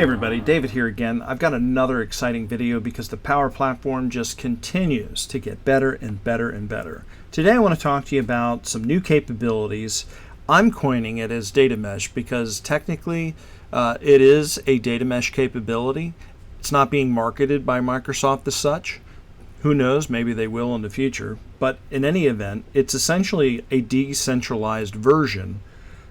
everybody, David here again. I've got another exciting video because the Power Platform just continues to get better and better and better. Today I want to talk to you about some new capabilities. I'm coining it as data mesh because technically it is a data mesh capability. It's not being marketed by Microsoft as such. Who knows, maybe they will in the future. But in any event, it's essentially a decentralized version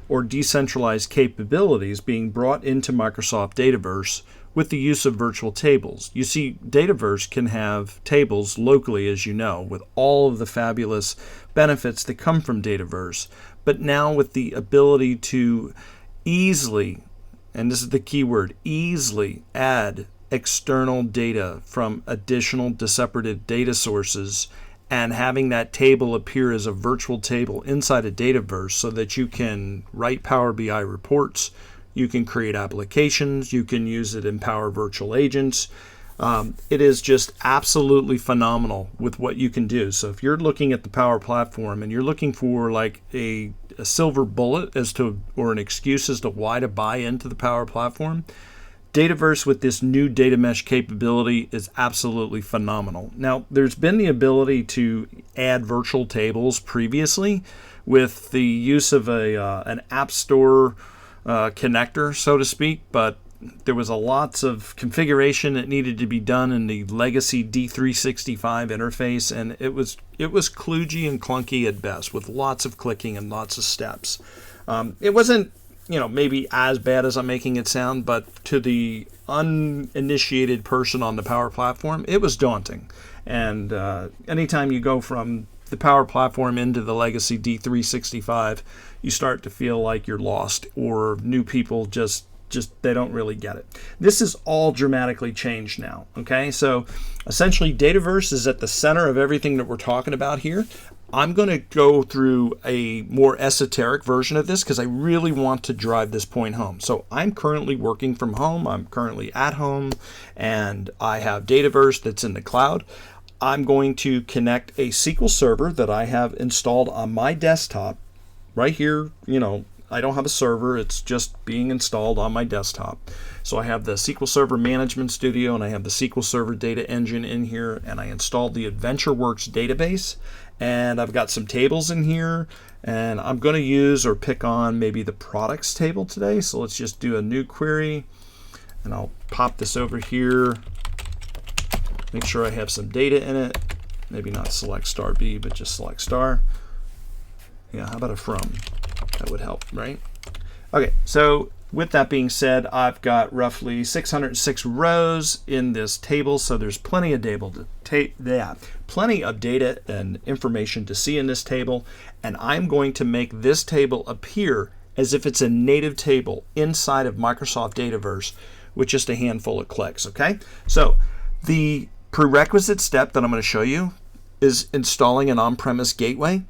or decentralized capabilities being brought into Microsoft Dataverse with the use of virtual tables. You see, Dataverse can have tables locally, as you know, with all of the fabulous benefits that come from Dataverse, but now with the ability to easily, and this is the key word, easily add external data from additional separated data sources and having that table appear as a virtual table inside a Dataverse so that you can write Power BI reports, you can create applications, you can use it in Power Virtual Agents. It is just absolutely phenomenal with what you can do. So if you're looking at the Power Platform and you're looking for like a silver bullet as to, or an excuse as to why to buy into the Power Platform, Dataverse with this new data mesh capability is absolutely phenomenal. Now, there's been the ability to add virtual tables previously with the use of an App Store connector, so to speak, but there was lots of configuration that needed to be done in the legacy D365 interface, and it was kludgy and clunky at best with lots of clicking and lots of steps. It wasn't maybe as bad as I'm making it sound, but to the uninitiated person on the Power Platform, it was daunting. And anytime you go from the Power Platform into the legacy D365, you start to feel like you're lost, or new people just they don't really get it. This is all dramatically changed now. Okay, so essentially Dataverse is at the center of everything that we're talking about here. I'm going to go through a more esoteric version of this because I really want to drive this point home. So I'm currently working from home. I'm currently at home, and I have Dataverse that's in the cloud. I'm going to connect a SQL Server that I have installed on my desktop right here. I don't have a server. It's just being installed on my desktop. So I have the SQL Server Management Studio and I have the SQL Server Data Engine in here, and I installed the AdventureWorks database, and I've got some tables in here, and I'm going to use or pick on maybe the products table today. So let's just do a new query, and I'll pop this over here, make sure I have some data in it. Maybe not select star B, but just select star. Yeah, how about a from? That would help, right? Okay, so with that being said, I've got roughly 606 rows in this table, so there's plenty of data and information to see in this table, and I'm going to make this table appear as if it's a native table inside of Microsoft Dataverse with just a handful of clicks, okay? So the prerequisite step that I'm going to show you is installing an on-premise gateway,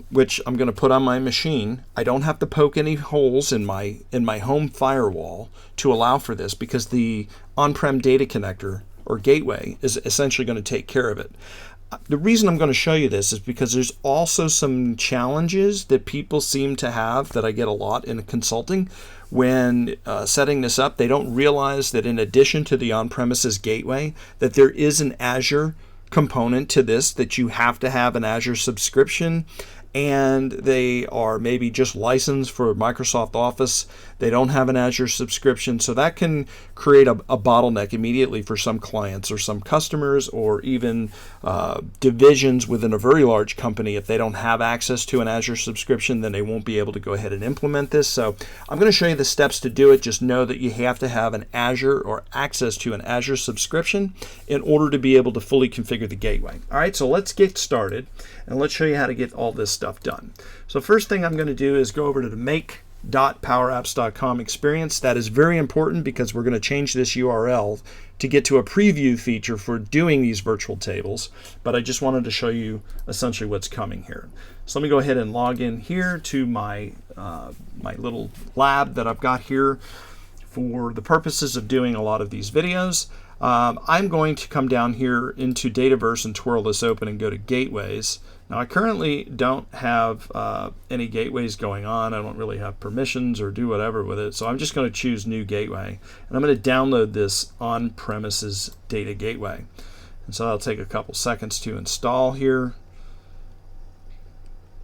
which I'm going to put on my machine. I don't have to poke any holes in my home firewall to allow for this because the on-prem data connector or gateway is essentially going to take care of it. The reason I'm going to show you this is because there's also some challenges that people seem to have that I get a lot in consulting. When setting this up, they don't realize that in addition to the on-premises gateway, that there is an Azure component to this, that you have to have an Azure subscription, and they are maybe just licensed for Microsoft Office. They don't have an Azure subscription, so that can create a bottleneck immediately for some clients or some customers, or even divisions within a very large company. If they don't have access to an Azure subscription, then they won't be able to go ahead and implement this. So I'm going to show you the steps to do it. Just know that you have to have an Azure or access to an Azure subscription in order to be able to fully configure the gateway. All right, so let's get started and let's show you how to get all this stuff done. So first thing I'm going to do is go over to the make.powerapps.com experience. That is very important because we're going to change this URL to get to a preview feature for doing these virtual tables, but I just wanted to show you essentially what's coming here. So let me go ahead and log in here to my little lab that I've got here for the purposes of doing a lot of these videos. I'm going to come down here into Dataverse and twirl this open and go to gateways. Now I currently don't have any gateways going on. I don't really have permissions or do whatever with it. So I'm just going to choose new gateway. And I'm going to download this on-premises data gateway. And so that'll take a couple seconds to install here.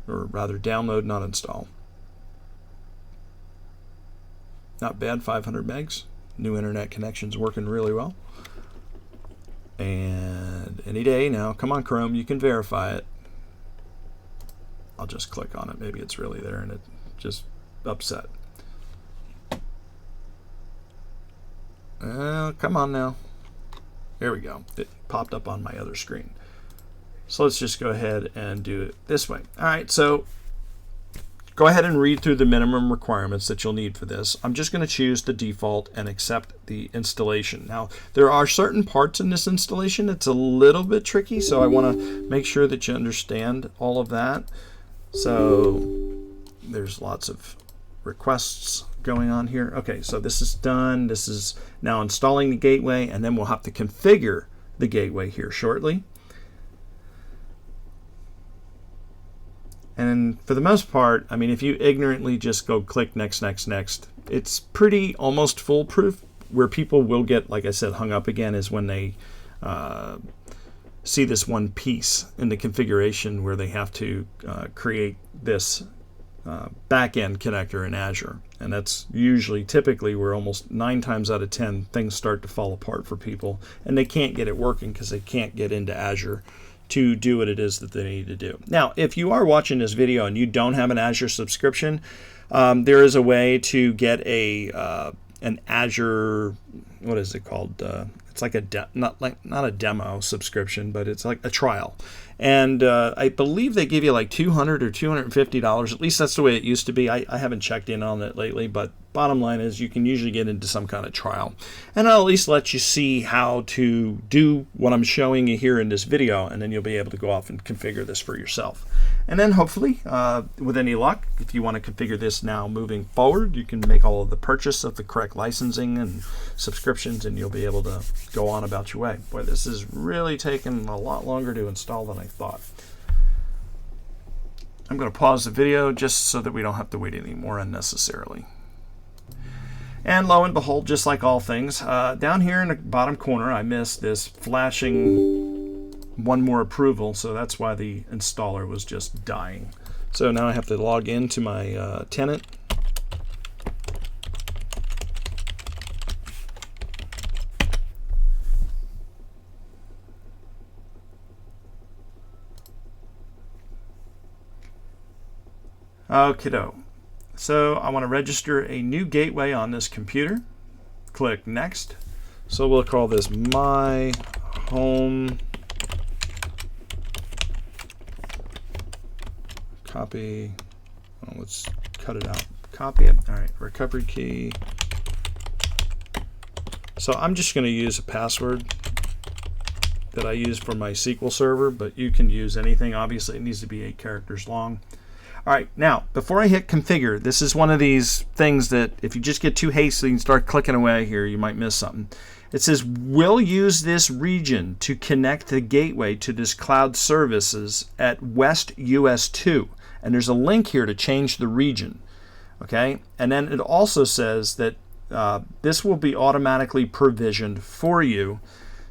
Or rather download, not install. Not bad, 500 megs. New internet connection's working really well. And any day now, come on Chrome, you can verify it. I'll just click on it. Maybe it's really there and it just upset. Come on now. There we go. It popped up on my other screen. So let's just go ahead and do it this way. All right, so go ahead and read through the minimum requirements that you'll need for this. I'm just going to choose the default and accept the installation. Now, there are certain parts in this installation that's a little bit tricky, so I want to make sure that you understand all of that. So there's lots of requests going on here. Okay, so this is done. This is now installing the gateway, and then we'll have to configure the gateway here shortly. And for the most part, I mean, if you ignorantly just go click next, next, next, it's pretty almost foolproof. Where people will get, like I said, hung up again is when they see this one piece in the configuration where they have to create this back-end connector in Azure. And that's usually, typically, where almost 9 times out of 10 things start to fall apart for people. And they can't get it working because they can't get into Azure to do what it is that they need to do. Now, if you are watching this video and you don't have an Azure subscription, there is a way to get an Azure, what is it called? It's like not a demo subscription, but it's like a trial. And I believe they give you like $200 or $250. At least that's the way it used to be. I haven't checked in on it lately, but bottom line is you can usually get into some kind of trial. And I'll at least let you see how to do what I'm showing you here in this video, and then you'll be able to go off and configure this for yourself. And then hopefully, with any luck, if you want to configure this now moving forward, you can make all of the purchase of the correct licensing and subscriptions, and you'll be able to go on about your way. Boy, this is really taking a lot longer to install than I thought. I'm going to pause the video just so that we don't have to wait any more unnecessarily. And lo and behold, just like all things, down here in the bottom corner, I missed this flashing one more approval, so that's why the installer was just dying. So now I have to log into my tenant. Okay, so I want to register a new gateway on this computer. Click Next. So we'll call this My Home. Copy. Oh, let's cut it out. Copy it. All right, recovery key. So I'm just going to use a password that I use for my SQL Server, but you can use anything. Obviously, it needs to be 8 characters long. All right, now, before I hit configure, this is one of these things that if you just get too hasty and start clicking away here, you might miss something. It says, we'll use this region to connect the gateway to this cloud services at West US 2. And there's a link here to change the region. Okay, and then it also says that this will be automatically provisioned for you.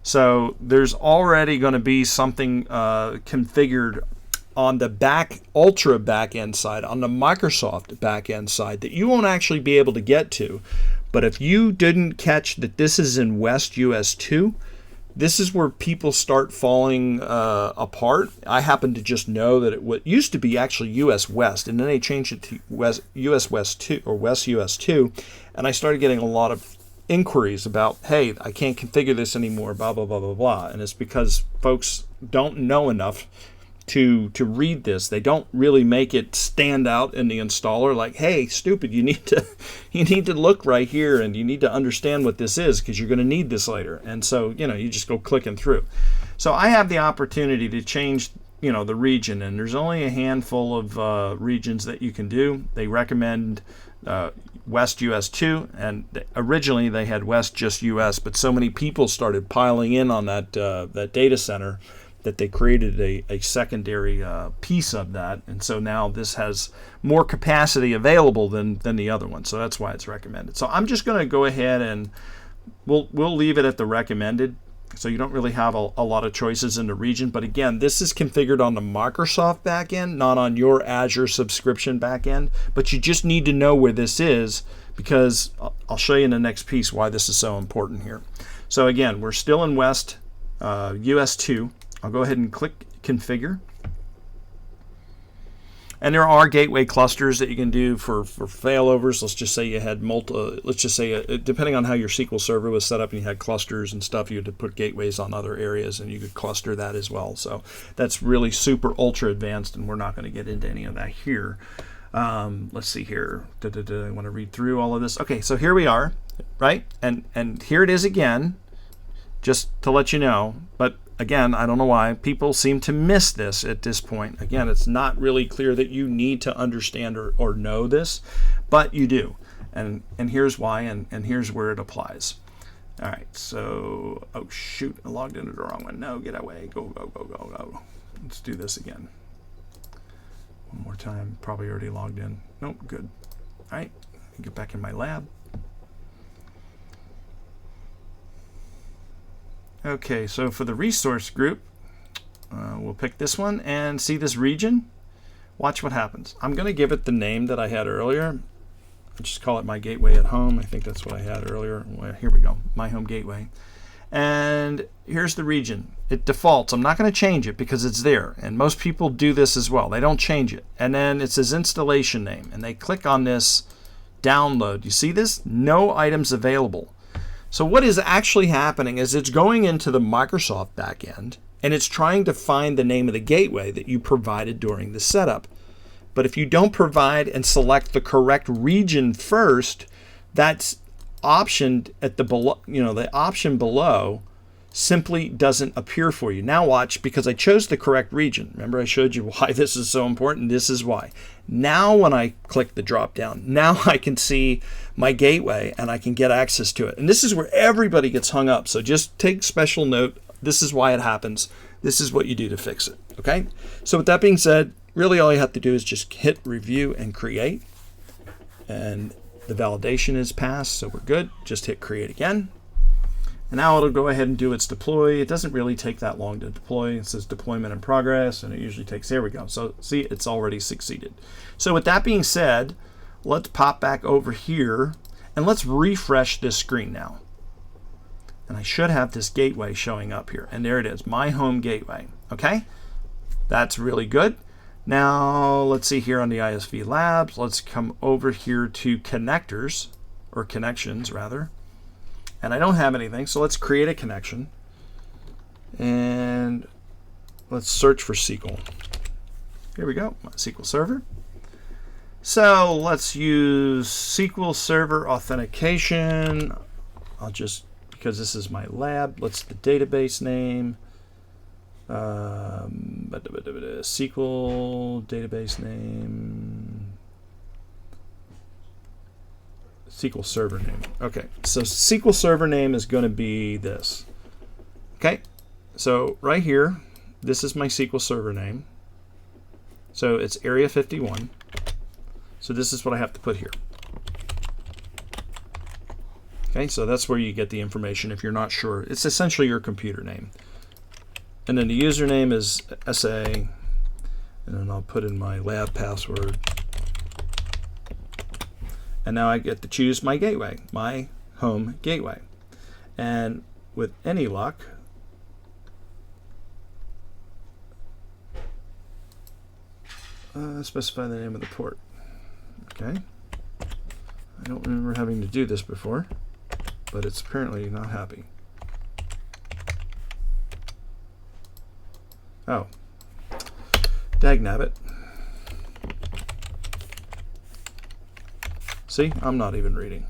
So there's already going to be something configured on the Ultra back-end side, on the Microsoft back-end side, that you won't actually be able to get to. But if you didn't catch that this is in West US 2, this is where people start falling apart. I happen to just know that it used to be actually US West, and then they changed it to US West 2 or West US 2, and I started getting a lot of inquiries about, hey, I can't configure this anymore, blah, blah, blah, blah, blah. And it's because folks don't know enough to read this. They don't really make it stand out in the installer like, hey, stupid, you need to look right here and you need to understand what this is because you're going to need this later. And so, you just go clicking through. So I have the opportunity to change, the region, and there's only a handful of regions that you can do. They recommend West US 2, and originally they had West just US, but so many people started piling in on that data center that they created a secondary piece of that, and so now this has more capacity available than the other one, so that's why it's recommended. So I'm just going to go ahead and we'll leave it at the recommended, so you don't really have a lot of choices in the region. But again, this is configured on the Microsoft backend, not on your Azure subscription backend, but you just need to know where this is, because I'll show you in the next piece why this is so important here. So again, we're still in West US 2. I'll go ahead and click configure. And there are gateway clusters that you can do for failovers. Let's just say you had let's just say depending on how your SQL Server was set up and you had clusters and stuff, you had to put gateways on other areas and you could cluster that as well. So that's really super ultra advanced, and we're not going to get into any of that here. Let's see here. I want to read through all of this. Okay, so here we are, right? And here it is again, just to let you know. But again, I don't know why people seem to miss this at this point. Again, it's not really clear that you need to understand or know this, but you do. And here's why, and here's where it applies. All right, so, oh shoot, I logged into the wrong one. No, get away, go. Let's do this again. One more time, probably already logged in. Nope, good. All right, get back in my lab. Okay, so for the resource group, we'll pick this one and see this region. Watch what happens. I'm going to give it the name that I had earlier. I'll just call it my gateway at home. I think that's what I had earlier. Well, here we go, my home gateway. And here's the region. It defaults. I'm not going to change it because it's there. And most people do this as well. They don't change it. And then it says installation name. And they click on this download. You see this? No items available. So what is actually happening is it's going into the Microsoft backend and it's trying to find the name of the gateway that you provided during the setup. But if you don't provide and select the correct region first, that's optioned at the below, the option below simply doesn't appear for you. Now watch, because I chose the correct region. Remember I showed you why this is so important? This is why. Now when I click the drop down, now I can see my gateway and I can get access to it. And this is where everybody gets hung up. So just take special note. This is why it happens. This is what you do to fix it. Okay? So with that being said, really all you have to do is just hit review and create. And the validation is passed, so we're good. Just hit create again. And now it'll go ahead and do its deploy. It doesn't really take that long to deploy. It says deployment in progress, and it usually takes, there we go. So see, it's already succeeded. So with that being said, let's pop back over here and let's refresh this screen now. And I should have this gateway showing up here. And there it is, my home gateway. Okay, that's really good. Now let's see here on the ISV Labs, let's come over here to connectors, or connections rather. And I don't have anything, so let's create a connection. And let's search for SQL. Here we go, SQL Server. So let's use SQL Server authentication. I'll just, because this is my lab, let's the database name. SQL database name. SQL Server name. Okay, so SQL Server name is going to be this. Okay, so right here, this is my SQL Server name. So it's Area 51. So this is what I have to put here. Okay, so that's where you get the information if you're not sure. It's essentially your computer name. And then the username is SA, and then I'll put in my lab password. And now I get to choose my gateway, my home gateway. And with any luck, specify the name of the port. Okay. I don't remember having to do this before, but it's apparently not happy. Oh, dagnabbit. See, I'm not even reading.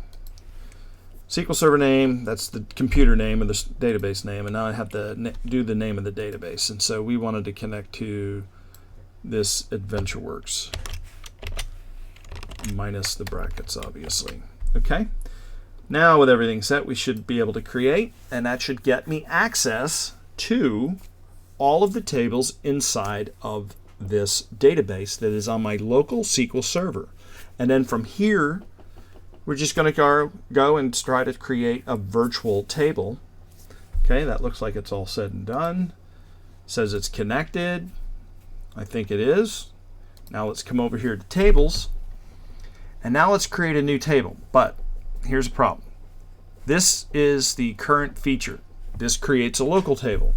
SQL Server name, that's the computer name of the database name, and now I have to do the name of the database. And so we wanted to connect to this AdventureWorks minus the brackets, obviously. Okay. Now with everything set, we should be able to create, and that should get me access to all of the tables inside of this database that is on my local SQL Server. And then from here, we're just going to go and try to create a virtual table. Okay, that looks like it's all said and done. It says it's connected. I think it is. Now let's come over here to tables. And now let's create a new table. But here's a problem. This is the current feature. This creates a local table.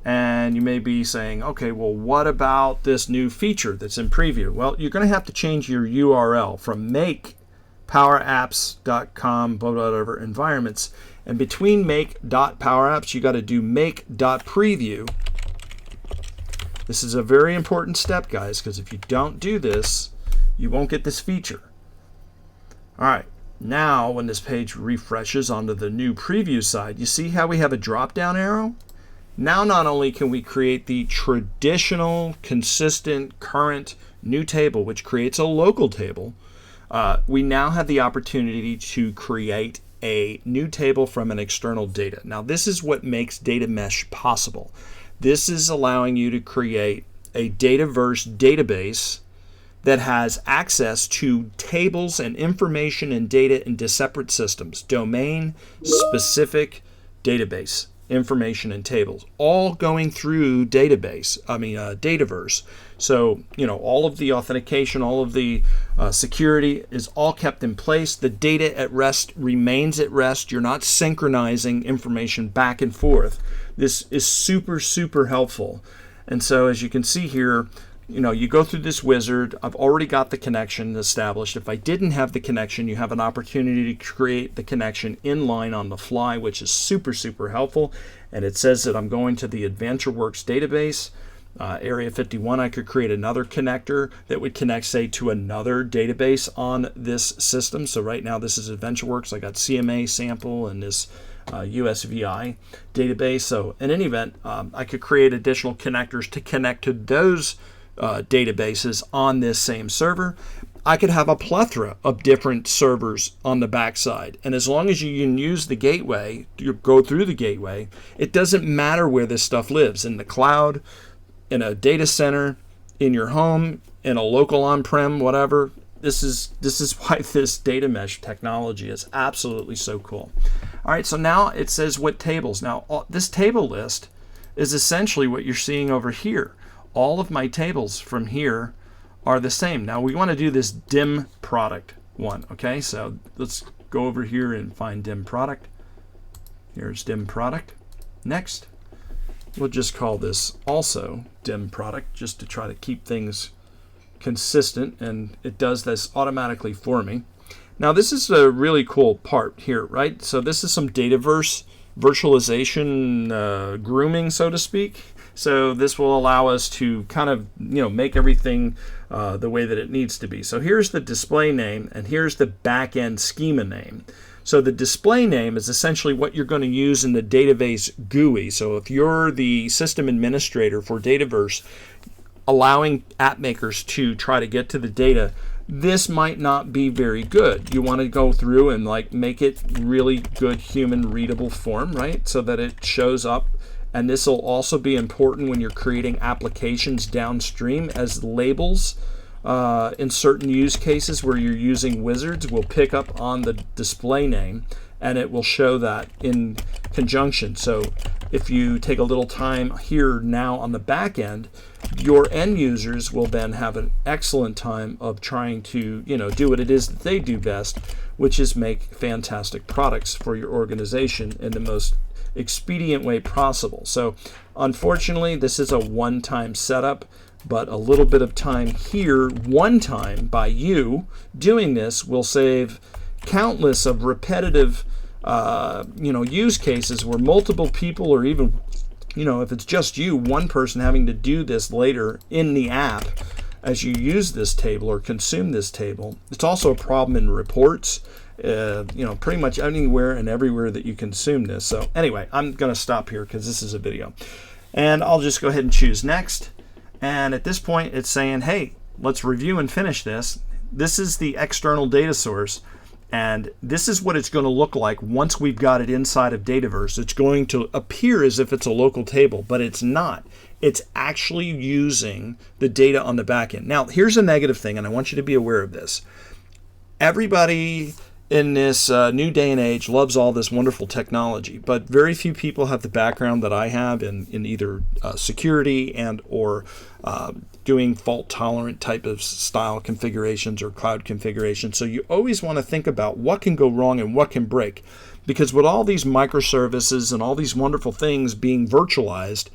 And you may be saying, okay, well, what about this new feature that's in preview? Well, you're going to have to change your URL from make.powerapps.com, whatever environments. And between make.powerapps, you got to do make.preview. This is a very important step, guys, because if you don't do this, you won't get this feature. All right. Now, when this page refreshes onto the new preview side, you see how we have a drop-down arrow? Now, not only can we create the traditional, consistent, current new table, which creates a local table, we now have the opportunity to create a new table from an external data. Now, this is what makes data mesh possible. This is allowing you to create a Dataverse database that has access to tables and information and data into separate systems, domain-specific database information and tables, all going through Dataverse. So, all of the authentication, all of the security is all kept in place. The data at rest remains at rest. You're not synchronizing information back and forth. This is super, super helpful. And so as you can see here, you go through this wizard. I've already got the connection established. If I didn't have the connection, you have an opportunity to create the connection in line on the fly, which is super, super helpful. And it says that I'm going to the AdventureWorks database. Area 51, I could create another connector that would connect, say, to another database on this system. So right now this is AdventureWorks. I got CMA sample and this USVI database. So in any event, I could create additional connectors to connect to those databases on this same server. I could have a plethora of different servers on the backside. And as long as you can use the gateway, you go through the gateway, it doesn't matter where this stuff lives, in the cloud, in a data center, in your home, in a local on-prem, whatever. This is why this data mesh technology is absolutely so cool. All right, so now it says what tables. Now, this table list is essentially what you're seeing over here. All of my tables from here are the same. Now we want to do this dim product one, okay? So let's go over here and find dim product. Here's dim product. Next, we'll just call this also dim product just to try to keep things consistent, and it does this automatically for me. Now this is a really cool part here, right? So this is some Dataverse virtualization grooming, so to speak. So this will allow us to kind of, make everything the way that it needs to be. So here's the display name, and here's the back-end schema name. So the display name is essentially what you're going to use in the database GUI. So if you're the system administrator for Dataverse, allowing app makers to try to get to the data, this might not be very good. You want to go through and make it really good human readable form, right? So that it shows up. And this will also be important when you're creating applications downstream as labels. In certain use cases where you're using wizards, will pick up on the display name and it will show that in conjunction. So if you take a little time here now on the back end, your end users will then have an excellent time of trying to do what it is that they do best, which is make fantastic products for your organization in the most expedient way possible. So unfortunately, this is a one-time setup, but a little bit of time here, one time by you doing this, will save countless of repetitive use cases where multiple people, or even if it's just you, one person having to do this later in the app as you use this table or consume this table. It's also a problem in reports, pretty much anywhere and everywhere that you consume this. So anyway, I'm going to stop here because this is a video. And I'll just go ahead and choose next. And at this point, it's saying, hey, let's review and finish this. this is the external data source. And this is what it's going to look like once we've got it inside of Dataverse. It's going to appear as if it's a local table, but it's not. It's actually using the data on the back end. Now, here's a negative thing, and I want you to be aware of this. Everybody in this new day and age loves all this wonderful technology, but very few people have the background that I have in either security and or doing fault-tolerant type of style configurations or cloud configurations. So you always want to think about what can go wrong and what can break. Because with all these microservices and all these wonderful things being virtualized,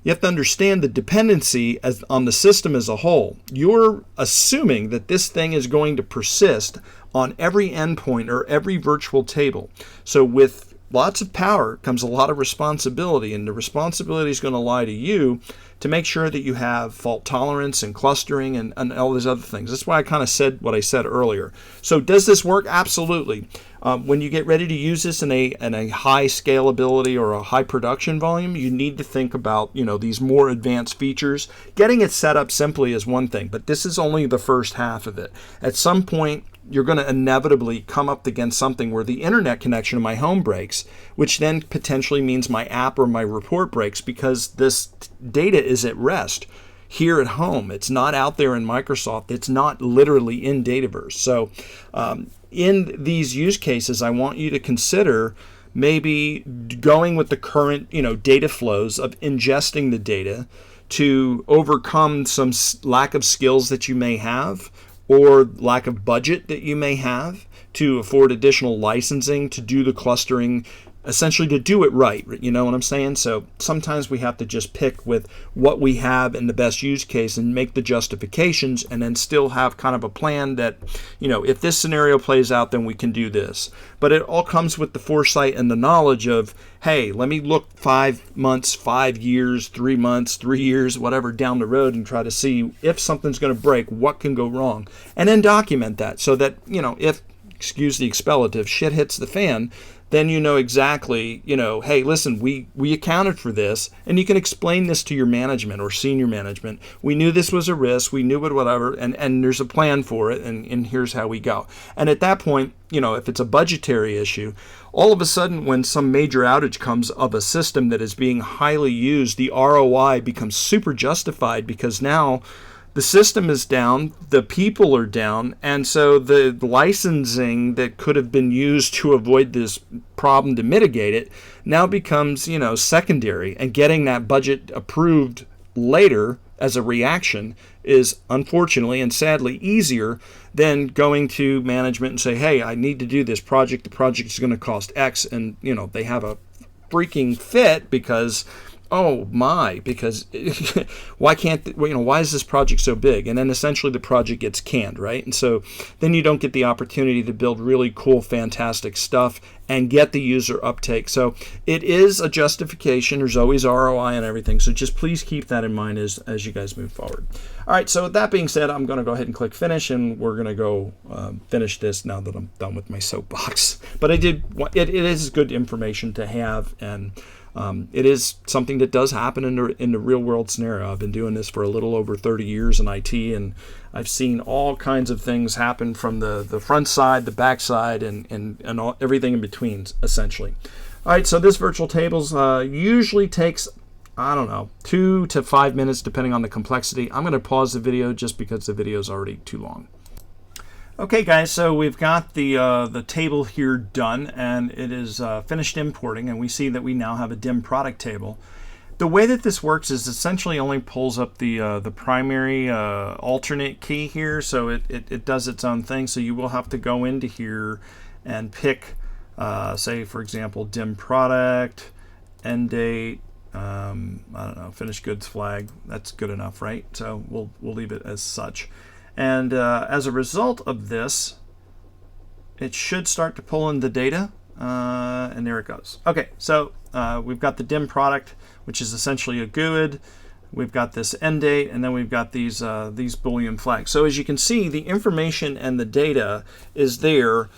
you have to understand the dependency on the system as a whole. You're assuming that this thing is going to persist on every endpoint or every virtual table. So with lots of power comes a lot of responsibility, and the responsibility is going to lie to you to make sure that you have fault tolerance and clustering and all these other things. That's why I kind of said what I said earlier. So does this work? Absolutely. When you get ready to use this in a high scalability or a high production volume, you need to think about, these more advanced features. Getting it set up simply is one thing, but this is only the first half of it. At some point, you're going to inevitably come up against something where the internet connection in my home breaks, which then potentially means my app or my report breaks because this data is at rest here at home. It's not out there in Microsoft. It's not literally in Dataverse. So in these use cases, I want you to consider maybe going with the current data flows of ingesting the data to overcome some lack of skills that you may have, or lack of budget that you may have to afford additional licensing to do the clustering, essentially to do it right. You know what I'm saying? So sometimes we have to just pick with what we have in the best use case and make the justifications, and then still have kind of a plan that, if this scenario plays out, then we can do this. But it all comes with the foresight and the knowledge of, hey, let me look 5 months, 5 years, 3 months, 3 years, whatever, down the road and try to see if something's going to break, what can go wrong, and then document that so that, if, excuse the expletive, shit hits the fan, then you know exactly, hey, listen, we accounted for this, and you can explain this to your management or senior management. We knew this was a risk, we knew it, whatever, and there's a plan for it, and here's how we go. And at that point, if it's a budgetary issue, all of a sudden when some major outage comes of a system that is being highly used, the ROI becomes super justified because now the system is down, the people are down, and so the licensing that could have been used to avoid this problem to mitigate it now becomes, secondary, and getting that budget approved later as a reaction is unfortunately and sadly easier than going to management and say, hey, I need to do this project. The project is going to cost X, and they have a freaking fit because because why is this project so big? And then essentially the project gets canned, right? And so then you don't get the opportunity to build really cool, fantastic stuff and get the user uptake. So it is a justification. There's always ROI and everything. So just please keep that in mind as you guys move forward. All right, so with that being said, I'm going to go ahead and click finish, and we're going to go finish this now that I'm done with my soapbox. But it is good information to have, and it is something that does happen in the real world scenario. I've been doing this for a little over 30 years in IT, and I've seen all kinds of things happen from the front side, the back side, and everything in between, essentially. All right, so this virtual tables usually takes, 2 to 5 minutes, depending on the complexity. I'm going to pause the video just because the video is already too long. Okay, guys, so we've got the table here done, and it is finished importing, and we see that we now have a dim product table. The way that this works is essentially only pulls up the primary alternate key here, so it does its own thing. So you will have to go into here and pick, say, for example, dim product, end date, finished goods flag. That's good enough, right? So we'll leave it as such. And as a result of this, it should start to pull in the data, and there it goes. Okay, so we've got the dim product, which is essentially a GUID. we've got this end date, and then we've got these Boolean flags. So as you can see, the information and the data is there.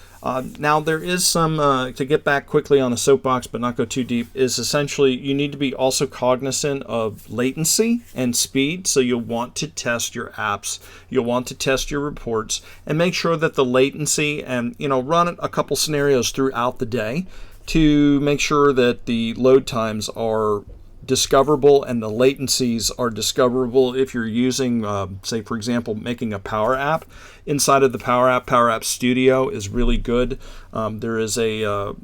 Now there is some, to get back quickly on the soapbox but not go too deep, is essentially you need to be also cognizant of latency and speed. So you'll want to test your apps, you'll want to test your reports, and make sure that the latency, and run a couple scenarios throughout the day to make sure that the load times are discoverable and the latencies are discoverable. If you're using, say for example, making a Power App, inside of the Power App Studio is really good. There is a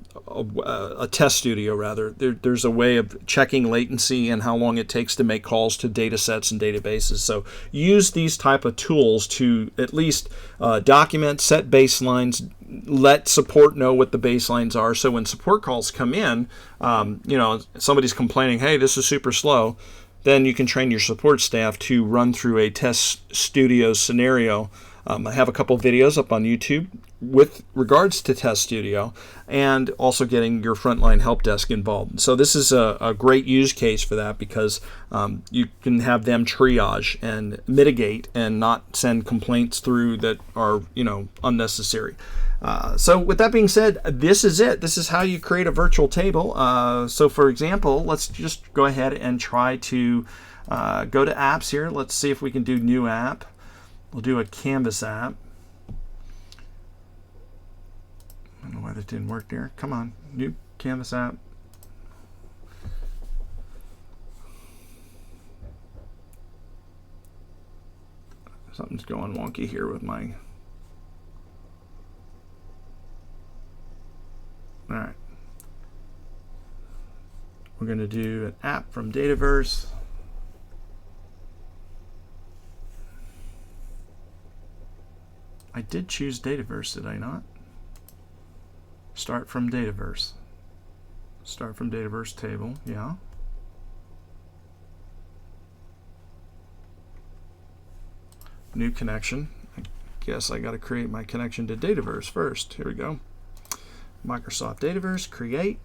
test studio rather. There's a way of checking latency and how long it takes to make calls to data sets and databases. So use these type of tools to at least document, set baselines, let support know what the baselines are. So when support calls come in, somebody's complaining, hey, this is super slow, then you can train your support staff to run through a test studio scenario. I have a couple videos up on YouTube with regards to Test Studio, and also getting your frontline help desk involved. So this is a great use case for that, because you can have them triage and mitigate and not send complaints through that are unnecessary. So with that being said, this is it. This is how you create a virtual table. So for example, let's just go ahead and try to go to apps here. Let's see if we can do new app. We'll do a Canvas app. I don't know why that didn't work there. Come on, new Canvas app. Something's going wonky here with my... All right. We're going to do an app from Dataverse. I did choose Dataverse, did I not? Start from Dataverse. Start from Dataverse table, yeah. New connection. I guess I got to create my connection to Dataverse first. Here we go. Microsoft Dataverse, create.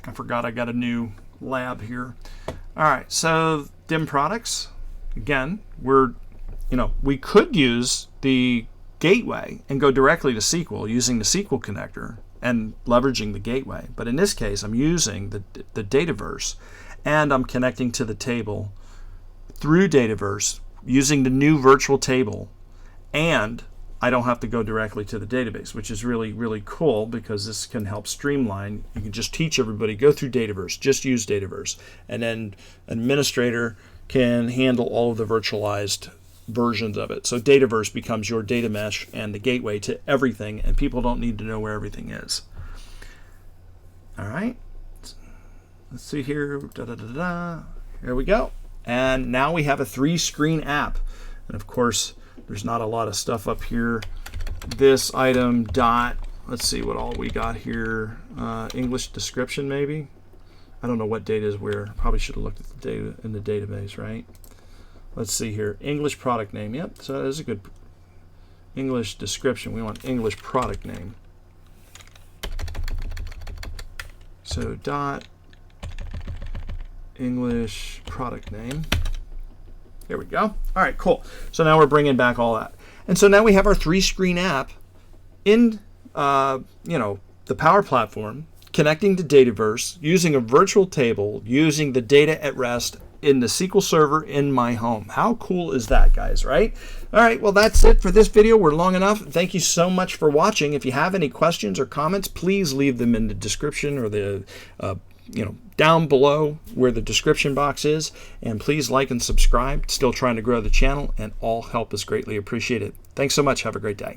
I forgot I got a new lab here. All right, so DIM products. Again, we could use the gateway and go directly to SQL using the SQL connector and leveraging the gateway. But in this case, I'm using the Dataverse, and I'm connecting to the table through Dataverse using the new virtual table, and I don't have to go directly to the database, which is really, really cool, because this can help streamline. You can just teach everybody, go through Dataverse, just use Dataverse, and then administrator can handle all of the virtualized versions of it. So Dataverse becomes your data mesh and the gateway to everything, and people don't need to know where everything is. All right, let's see here. Here we go. And now we have a 3-screen app. And of course, there's not a lot of stuff up here. This item dot, let's see what all we got here. English description maybe. I don't know what data is where. Probably should have looked at the data in the database, right? Let's see here. English product name. Yep, so that is a good English description. We want English product name. So dot English product name. There we go. All right, cool. So now we're bringing back all that. And so now we have our 3-screen app in the Power Platform, connecting to Dataverse, using a virtual table, using the data at rest in the SQL Server in my home. How cool is that, guys, right? All right, well, that's it for this video. We're long enough. Thank you so much for watching. If you have any questions or comments, please leave them in the description or the down below where the description box is. And please like and subscribe. Still trying to grow the channel, and all help is greatly appreciated. Thanks so much. Have a great day.